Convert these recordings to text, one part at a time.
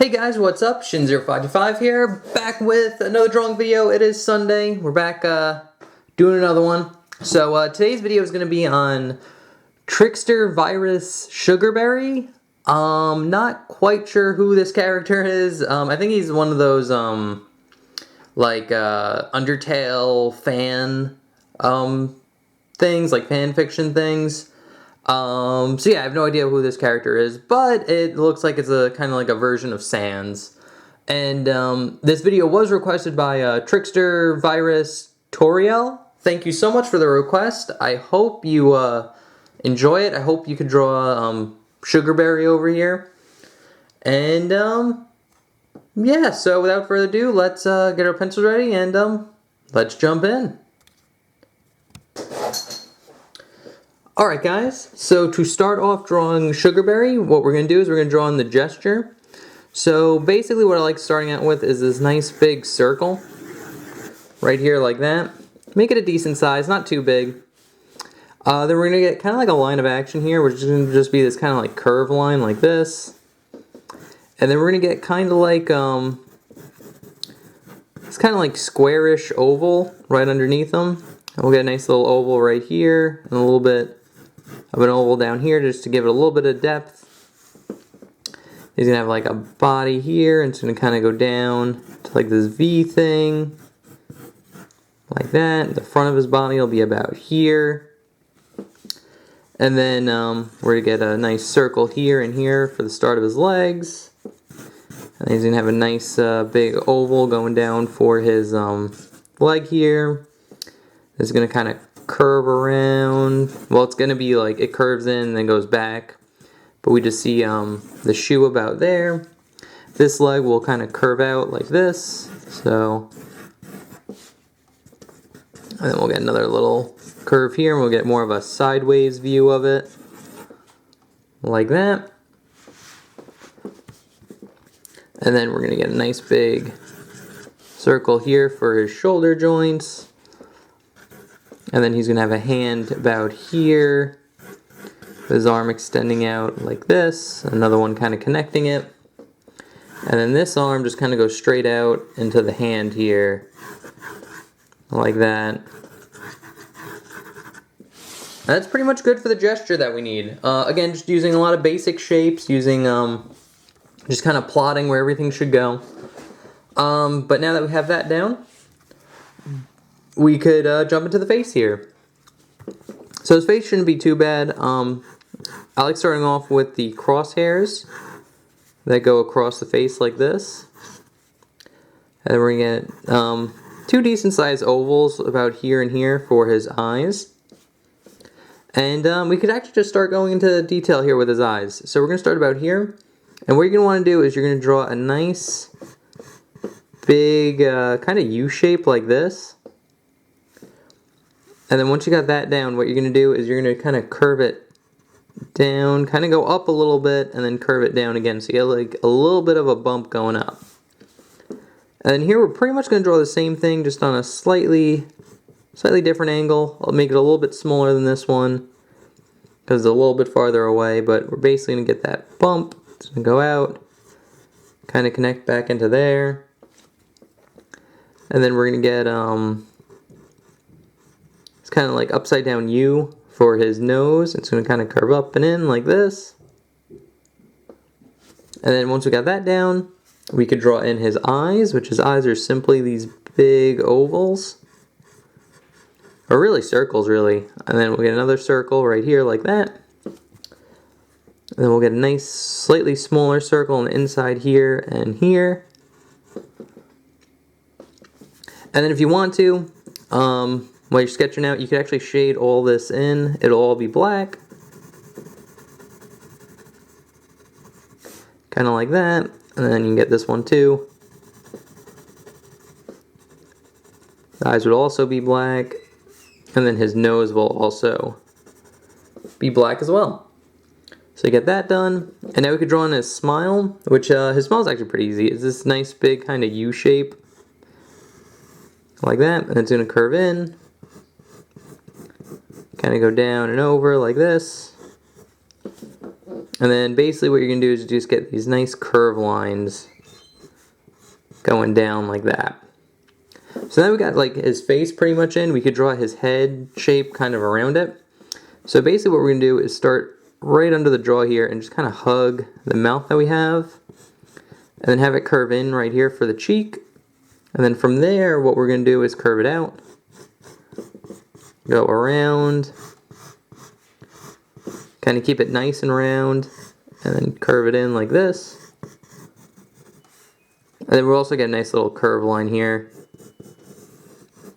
Hey guys, what's up? Shin0525 here, back with another drawing video. It is Sunday. We're back doing another one. So today's video is going to be on Trickster Virus Sugarberry. Not quite sure who this character is. I think he's one of those Undertale fan things, like fan fiction things. So yeah, I have no idea who this character is, but it looks like it's a kind of like a version of Sans. And this video was requested by Trickster Virus Toriel. Thank you so much for the request. I hope you enjoy it. I hope you could draw Sugarberry over here. And yeah, so without further ado, let's get our pencils ready and let's jump in. Alright guys, so to start off drawing Sugarberry, what we're going to do is we're going to draw in the gesture. So basically what I like starting out with is this nice big circle, right here like that. Make it a decent size, not too big. Then we're going to get kind of like a line of action here, which is going to just be this kind of like curve line like this. And then we're going to get kind of like, it's kind of like squarish oval right underneath them. And we'll get a nice little oval right here, and a little bit of an oval down here just to give it a little bit of depth. He's going to have like a body here, and it's going to kind of go down to like this V thing, like that. The front of his body will be about here. And then we're going to get a nice circle here and here for the start of his legs. And he's going to have a nice big oval going down for his leg here. It's going to kind of curve around. Well, it's going to be like it curves in and then goes back. But we just see the shoe about there. This leg will kind of curve out like this. So, and then we'll get another little curve here, and we'll get more of a sideways view of it. Like that. And then we're going to get a nice big circle here for his shoulder joints. And then he's going to have a hand about here, his arm extending out like this, another one kind of connecting it. And then this arm just kind of goes straight out into the hand here, like that. That's pretty much good for the gesture that we need. Again, just using a lot of basic shapes, using just kind of plotting where everything should go. But now that we have that down, we could jump into the face here. So his face shouldn't be too bad. I like starting off with the crosshairs that go across the face like this. And then we're going to get two decent sized ovals about here and here for his eyes. And we could actually just start going into detail here with his eyes. So we're going to start about here. And what you're going to want to do is you're going to draw a nice big kind of U shape like this. And then once you got that down, what you're going to do is you're going to kind of curve it down, kind of go up a little bit, and then curve it down again. So you have like a little bit of a bump going up. And then here we're pretty much going to draw the same thing, just on a slightly different angle. I'll make it a little bit smaller than this one, because it's a little bit farther away, but we're basically going to get that bump. It's going to go out, kind of connect back into there. And then we're going to get kind of like upside down U for his nose. It's going to kind of curve up and in like this. And then once we got that down, we could draw in his eyes, which his eyes are simply these big ovals. Or really circles, really. And then we'll get another circle right here like that. And then we'll get a nice, slightly smaller circle on the inside here and here. And then if you want to, while you're sketching out, you can actually shade all this in. It'll all be black. Kind of like that. And then you can get this one too. The eyes would also be black. And then his nose will also be black as well. So you get that done. And now we could draw in his smile, which his smile is actually pretty easy. It's this nice big kind of U shape. Like that. And it's going to curve in. Kind of go down and over like this. And then basically what you're going to do is just get these nice curve lines going down like that. So now we got like his face pretty much in. We could draw his head shape kind of around it. So basically what we're going to do is start right under the jaw here and just kind of hug the mouth that we have. And then have it curve in right here for the cheek. And then from there, what we're going to do is curve it out. Go around. Kind of keep it nice and round. And then curve it in like this. And then we'll also get a nice little curve line here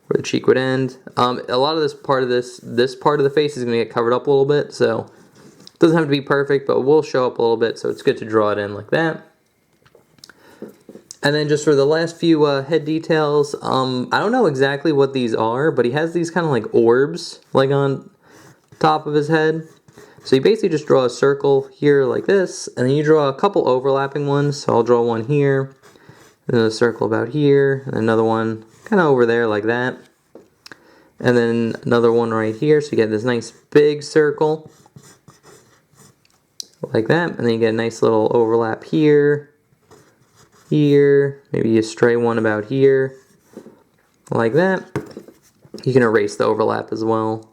where the cheek would end. A lot of this part of the face is going to get covered up a little bit, so it doesn't have to be perfect, but we'll show up a little bit, so it's good to draw it in like that. And then just for the last few head details, I don't know exactly what these are, but he has these kind of like orbs like on top of his head. So you basically just draw a circle here like this, and then you draw a couple overlapping ones. So I'll draw one here, and then a circle about here, and another one kind of over there like that. And then another one right here, so you get this nice big circle like that, and then you get a nice little overlap here. Here, maybe a stray one about here, like that. You can erase the overlap as well.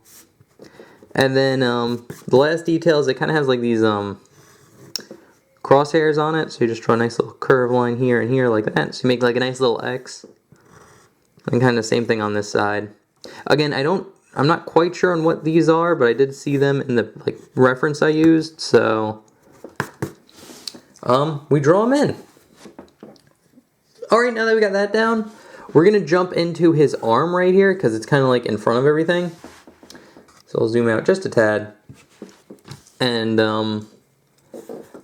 And then the last details, it kind of has like these crosshairs on it, so you just draw a nice little curve line here and here like that. So you make like a nice little X. And kind of the same thing on this side. Again, I'm not quite sure on what these are, but I did see them in the like reference I used, so we draw them in. Alright, now that we got that down, we're going to jump into his arm right here, because it's kind of like in front of everything. So I'll zoom out just a tad. And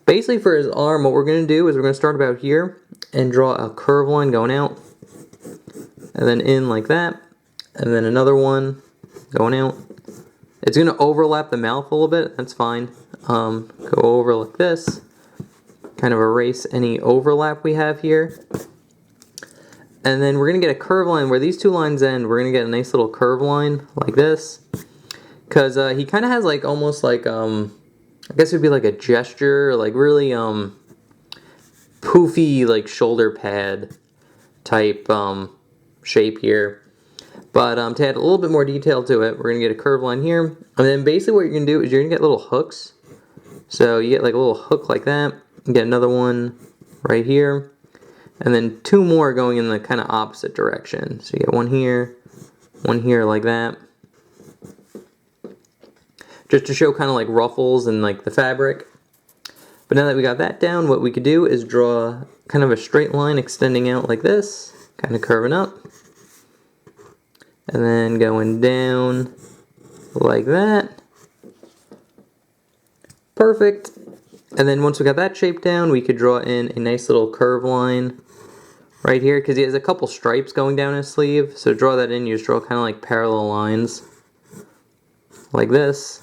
basically for his arm, what we're going to do is we're going to start about here and draw a curve line going out. And then in like that. And then another one going out. It's going to overlap the mouth a little bit, that's fine. Go over like this. Kind of erase any overlap we have here. And then we're going to get a curve line where these two lines end. We're going to get a nice little curve line like this. Because he kind of has like almost like, I guess it would be like a gesture, like really poofy like shoulder pad type shape here. But to add a little bit more detail to it, we're going to get a curve line here. And then basically what you're going to do is you're going to get little hooks. So you get like a little hook like that. You get another one right here. And then two more going in the kind of opposite direction. So you get one here like that. Just to show kind of like ruffles and like the fabric. But now that we got that down, what we could do is draw kind of a straight line extending out like this. Kind of curving up. And then going down like that. Perfect. And then once we got that shape down, we could draw in a nice little curve line right here, because he has a couple stripes going down his sleeve. So to draw that in, you just draw kind of like parallel lines like this.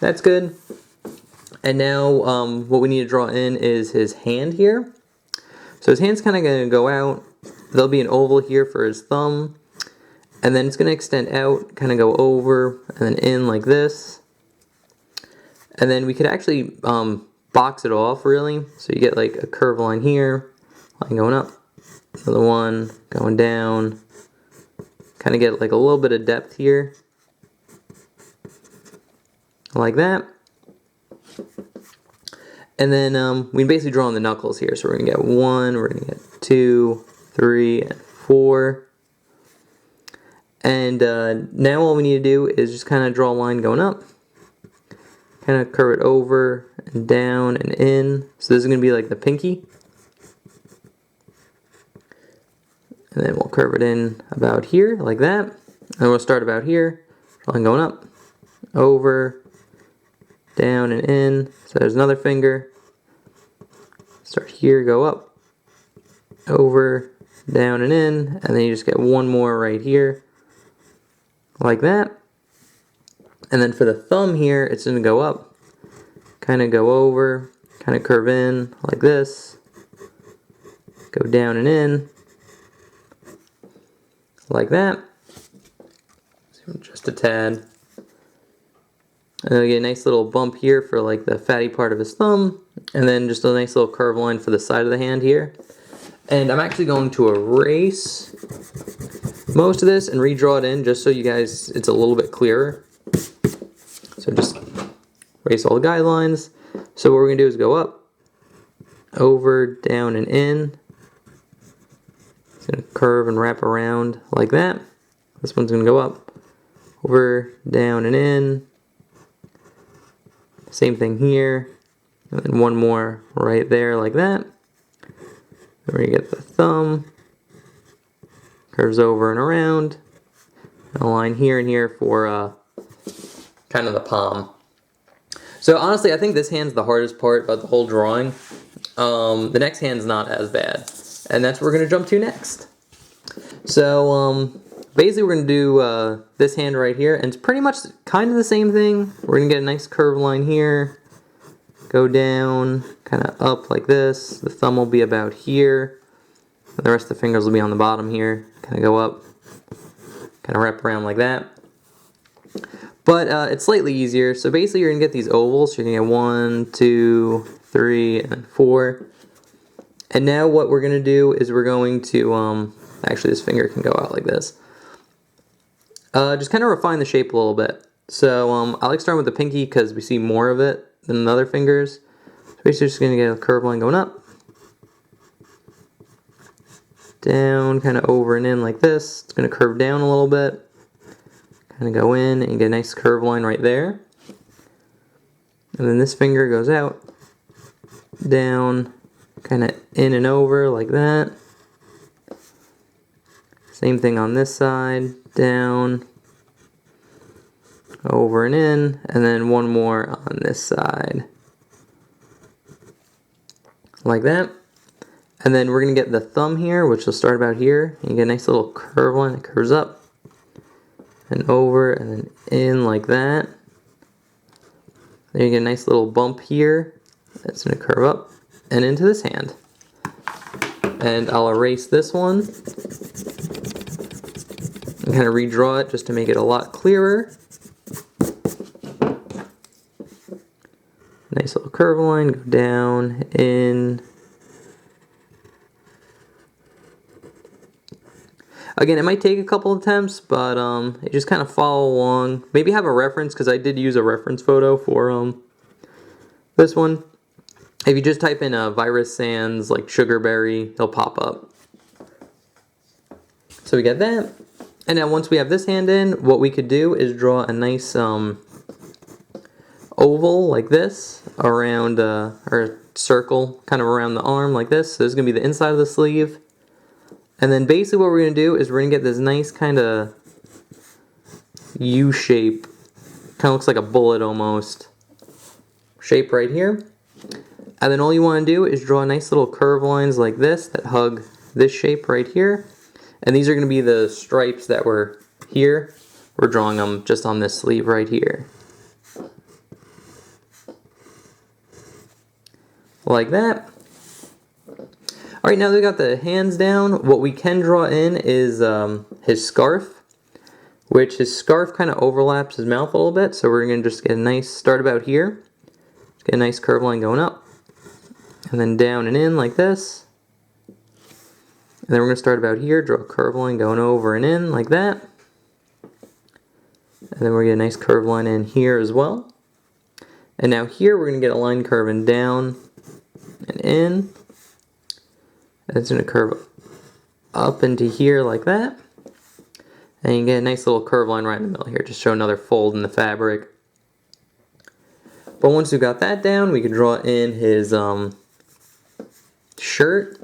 That's good. And now what we need to draw in is his hand here. So his hand's kind of going to go out. There'll be an oval here for his thumb. And then it's going to extend out, kind of go over, and then in like this. And then we could actually box it off, really. So you get like a curve line here, line going up, another one going down. Kind of get like a little bit of depth here. Like that. And then we basically draw on the knuckles here. So we're going to get 1, we're going to get 2, 3, and 4. And now all we need to do is just kind of draw a line going up. Kind of curve it over and down and in. So this is going to be like the pinky. And then we'll curve it in about here, like that. And we'll start about here. Line going up, over, down and in. So there's another finger. Start here, go up, over, down and in. And then you just get one more right here, like that. And then for the thumb here, it's going to go up, kind of go over, kind of curve in like this, go down and in, like that. Just a tad. And then we get a nice little bump here for like the fatty part of his thumb. And then just a nice little curve line for the side of the hand here. And I'm actually going to erase most of this and redraw it in just so you guys, it's a little bit clearer. So just erase all the guidelines. So what we're going to do is go up, over, down, and in. It's going to curve and wrap around like that. This one's going to go up, over, down, and in. Same thing here. And then one more right there like that. Then we get the thumb. Curves over and around. And a line here and here for kind of the palm. So honestly, I think this hand's the hardest part about the whole drawing. The next hand's not as bad. And that's what we're going to jump to next. So basically we're going to do this hand right here. And it's pretty much kind of the same thing. We're going to get a nice curved line here. Go down, kind of up like this. The thumb will be about here. And the rest of the fingers will be on the bottom here. Kind of go up. Kind of wrap around like that. But it's slightly easier. So basically you're going to get these ovals. You're going to get 1, 2, 3, and 4. And now what we're going to do is we're going to, actually this finger can go out like this. Just kind of refine the shape a little bit. So I like starting with the pinky because we see more of it than the other fingers. So basically just going to get a curved line going up. Down, kind of over and in like this. It's going to curve down a little bit. Kind of go in and get a nice curved line right there. And then this finger goes out, down, kind of in and over like that. Same thing on this side, down, over and in, and then one more on this side. Like that. And then we're going to get the thumb here, which will start about here. You get a nice little curve line that curves up and over and then in like that. Then you get a nice little bump here that's going to curve up and into this hand. And I'll erase this one and kind of redraw it just to make it a lot clearer. Nice little curve line, go down, in. Again, it might take a couple attempts, but you just kind of follow along. Maybe have a reference, because I did use a reference photo for this one. If you just type in Virus Sans, like Sugarberry, he'll pop up. So we got that. And now once we have this hand in, what we could do is draw a nice oval like this around, or circle kind of around the arm like this. So this is going to be the inside of the sleeve. And then basically what we're going to do is we're going to get this nice kind of U shape. Kind of looks like a bullet almost. Shape right here. And then all you want to do is draw nice little curve lines like this that hug this shape right here. And these are going to be the stripes that were here. We're drawing them just on this sleeve right here. Like that. Alright, now that we got the hands down, what we can draw in is his scarf, which his scarf kind of overlaps his mouth a little bit, so we're going to just get a nice start about here. Just get a nice curve line going up, and then down and in like this. And then we're going to start about here, draw a curve line going over and in like that. And then we're going to get a nice curve line in here as well. And now here we're going to get a line curving down and in. And it's going to curve up into here like that. And you get a nice little curve line right in the middle here. Just show another fold in the fabric. But once we've got that down, we can draw in his shirt.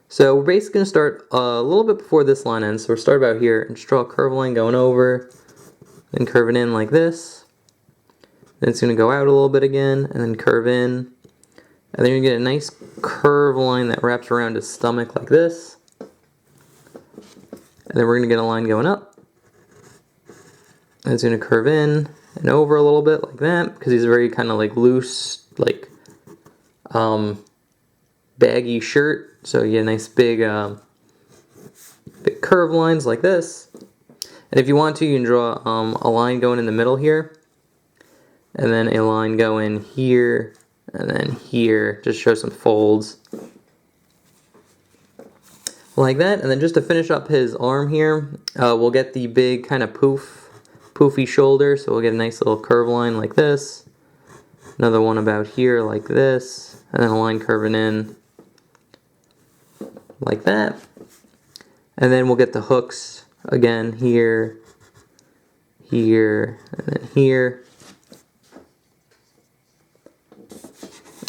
So we're basically going to start a little bit before this line ends. So we'll start about here and just draw a curve line going over. Then curve it in like this. Then it's going to go out a little bit again. And then curve in. And then you get a nice curve line that wraps around his stomach like this. And then we're going to get a line going up. And it's going to curve in and over a little bit like that. Because he's a very kind of like loose, like baggy shirt. So you get a nice big, big curve lines like this. And if you want to, you can draw a line going in the middle here. and then a line going here, and then here, just show some folds. Like that, and then just to finish up his arm here, we'll get the big kind of poofy shoulder, so we'll get a nice little curve line like this. Another one about here like this, and then a line curving in like that. And then we'll get the hooks again here, here, and then here.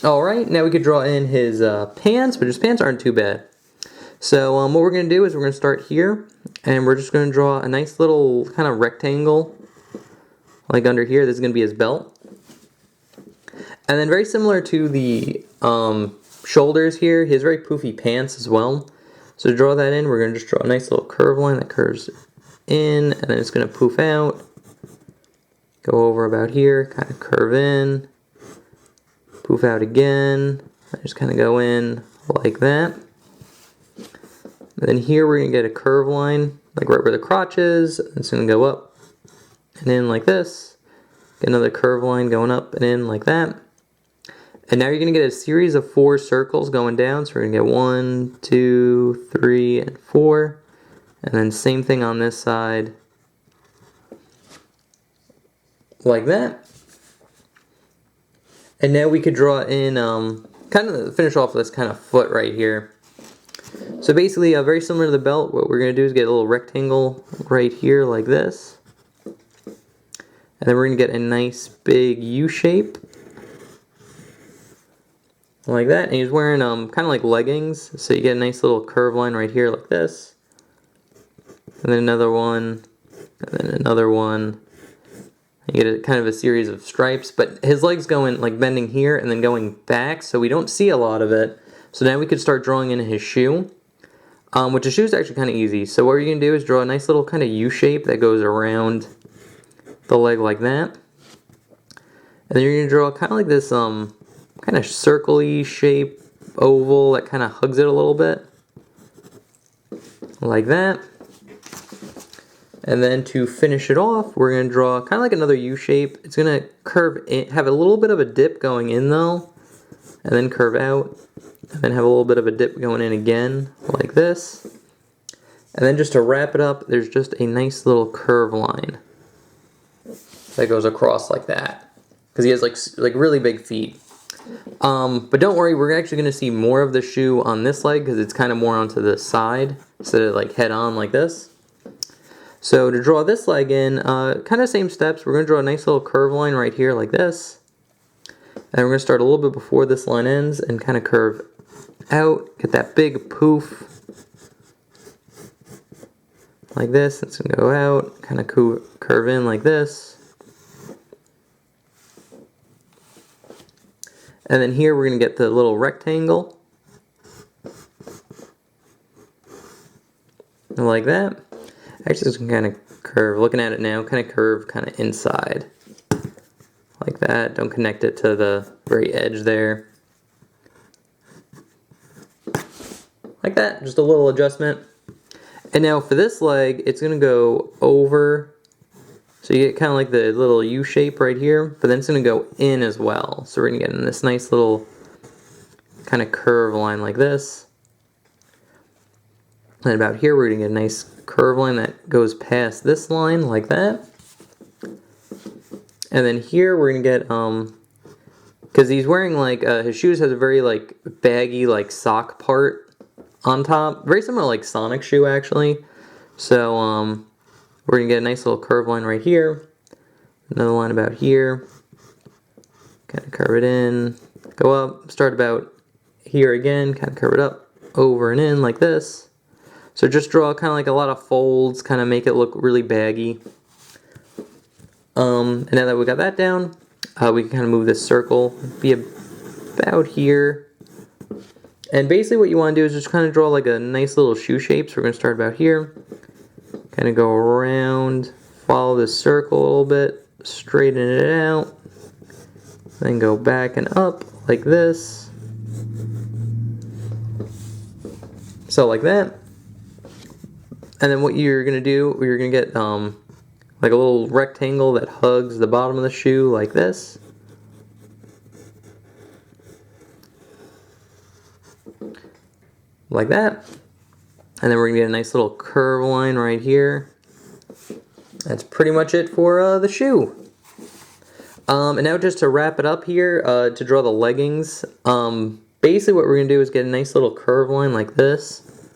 Alright, now we could draw in his pants, but his pants aren't too bad. So what we're going to do is we're going to start here, and we're just going to draw a nice little kind of rectangle, like under here. This is going to be his belt. And then very similar to the shoulders here, he has very poofy pants as well. So to draw that in, we're going to just draw a nice little curve line that curves in, and then it's going to poof out, go over about here, kind of curve in, poof out again, just kind of go in like that. And then here we're going to get a curve line, like right where the crotch is. It's going to go up and in like this. Get another curve line going up and in like that. And now you're going to get a series of 4 circles going down. So we're going to get 1, 2, 3, and 4. And then same thing on this side. Like that. And now we could draw in, kind of finish off this kind of foot right here. So basically, very similar to the belt, what we're going to do is get a little rectangle right here like this. And then we're going to get a nice big U shape. Like that. And he's wearing kind of like leggings. So you get a nice little curve line right here like this. And then another one. And then another one. You get kind of a series of stripes. But his legs going like bending here and then going back. So we don't see a lot of it. So now we could start drawing in his shoe, which the shoe is actually kind of easy. So what you're going to do is draw a nice little kind of U shape that goes around the leg like that. And then you're going to draw kind of like this kind of circle-y shape oval that kind of hugs it a little bit. Like that. And then to finish it off, we're going to draw kind of like another U shape. It's going to curve in, have a little bit of a dip going in though, and then curve out. And then have a little bit of a dip going in again, like this. And then just to wrap it up, there's just a nice little curve line that goes across like that. Because he has like really big feet. But don't worry, we're actually going to see more of the shoe on this leg because it's kind of more onto the side instead of like head on like this. So to draw this leg in, kind of same steps. We're going to draw a nice little curve line right here like this. And we're going to start a little bit before this line ends and kind of curve out, get that big poof like this. It's going to go out, kind of curve in like this. And then here we're going to get the little rectangle like that. Actually, it's kind of curve, looking at it now, kind of curve kind of inside like that. Don't connect it to the very edge there. Like that, just a little adjustment. And now for this leg, it's going to go over. So you get kind of like the little U shape right here, but then it's going to go in as well. So we're going to get in this nice little kind of curve line like this. And about here, we're going to get a nice curve line that goes past this line like that. And then here, we're going to get, because he's wearing like, his shoes has a very like baggy like sock part on top, very similar to like Sonic's shoe actually. So we're gonna get a nice little curve line right here, another line about here, kind of curve it in, go up, start about here again, kind of curve it up, over and in like this. So just draw kind of like a lot of folds, kind of make it look really baggy. And now that we got that down, we can kind of move this circle, be about here. And basically what you want to do is just kind of draw like a nice little shoe shape. So we're going to start about here. Kind of go around, follow this circle a little bit, straighten it out. Then go back and up like this. So like that. And then what you're going to do, you're going to get like a little rectangle that hugs the bottom of the shoe like this. Like that. And then we're going to get a nice little curve line right here. That's pretty much it for the shoe. And now just to wrap it up here, to draw the leggings, basically what we're going to do is get a nice little curve line like this.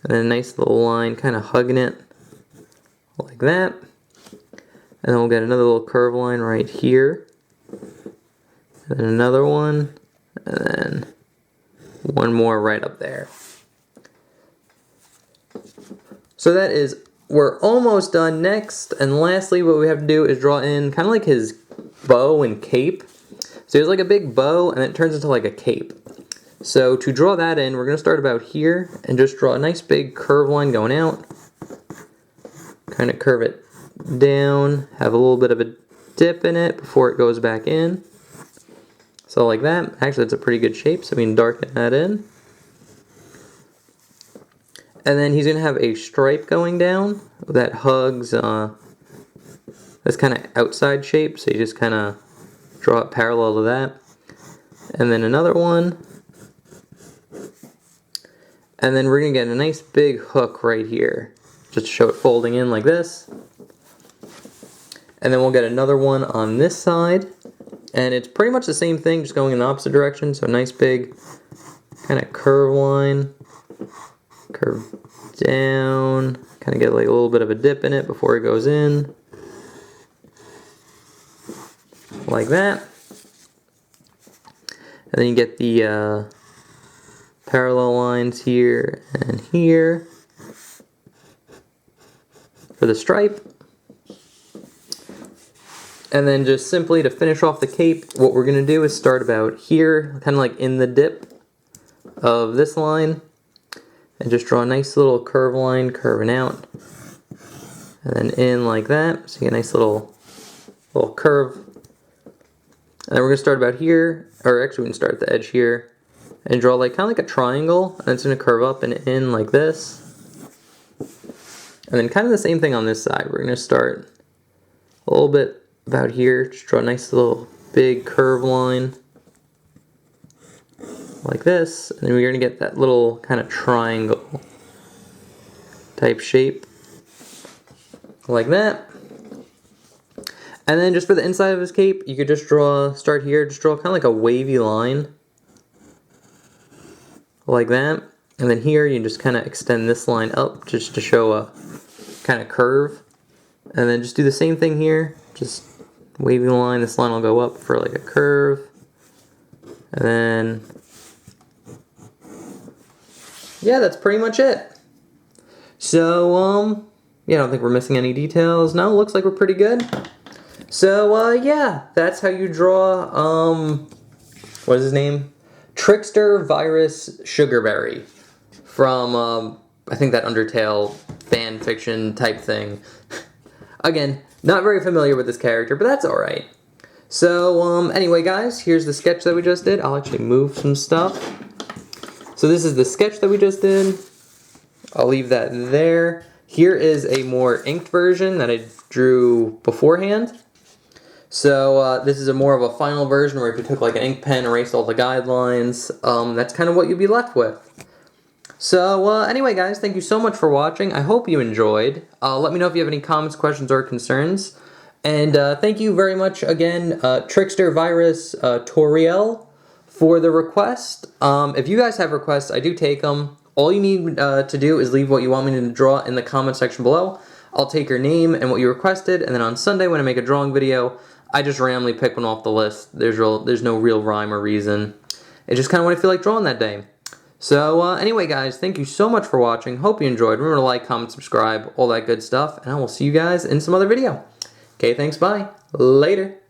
And then a nice little line kind of hugging it like that. And then we'll get another little curve line right here. And then another one. And then one more right up there. So that is, we're almost done. Next and lastly, what we have to do is draw in kind of like his bow and cape. So there's like a big bow and it turns into like a cape. So to draw that in, we're going to start about here and just draw a nice big curve line going out. Kind of curve it down, have a little bit of a dip in it before it goes back in. So like that. Actually, it's a pretty good shape, so we can darken that in. And then he's going to have a stripe going down that hugs this kind of outside shape. So you just kind of draw it parallel to that. And then another one. And then we're going to get a nice big hook right here. Just to show it folding in like this. And then we'll get another one on this side. And it's pretty much the same thing, just going in the opposite direction. So a nice big kind of curve line. Curve down, kind of get like a little bit of a dip in it before it goes in, like that. And then you get the parallel lines here and here for the stripe. And then just simply to finish off the cape, what we're going to do is start about here, kind of like in the dip of this line. And just draw a nice little curve line curving out. And then in like that. So you get a nice little curve. And then we're going to start about here. Or actually we can start at the edge here. And draw like kind of like a triangle. And it's going to curve up and in like this. And then kind of the same thing on this side. We're going to start a little bit about here. Just draw a nice little big curve line. Like this, and then we're going to get that little kind of triangle type shape like that. And then just for the inside of his cape, you could just start here, just draw kind of like a wavy line like that. And then here you just kind of extend this line up just to show a kind of curve. And then just do the same thing here, just wavy line, this line will go up for like a curve. And then yeah, that's pretty much it. So, yeah, I don't think we're missing any details. No, looks like we're pretty good. So, yeah, that's how you draw, what is his name? Trickster Virus Sugarberry from, I think that Undertale fan fiction type thing. Again, not very familiar with this character, but that's alright. So, anyway, guys, here's the sketch that we just did. I'll actually move some stuff. So this is the sketch that we just did. I'll leave that there. Here is a more inked version that I drew beforehand. So this is a more of a final version where if you took like an ink pen, erased all the guidelines, that's kind of what you'd be left with. So anyway guys, thank you so much for watching. I hope you enjoyed. Let me know if you have any comments, questions, or concerns. And thank you very much again, Trickster Virus Toriel, for the request. If you guys have requests, I do take them. All you need to do is leave what you want me to draw in the comment section below. I'll take your name and what you requested, and then on Sunday when I make a drawing video, I just randomly pick one off the list. There's no real rhyme or reason. It's just kind of what I feel like drawing that day. So anyway guys, thank you so much for watching. Hope you enjoyed. Remember to like, comment, subscribe, all that good stuff, and I will see you guys in some other video. Okay, thanks, bye. Later.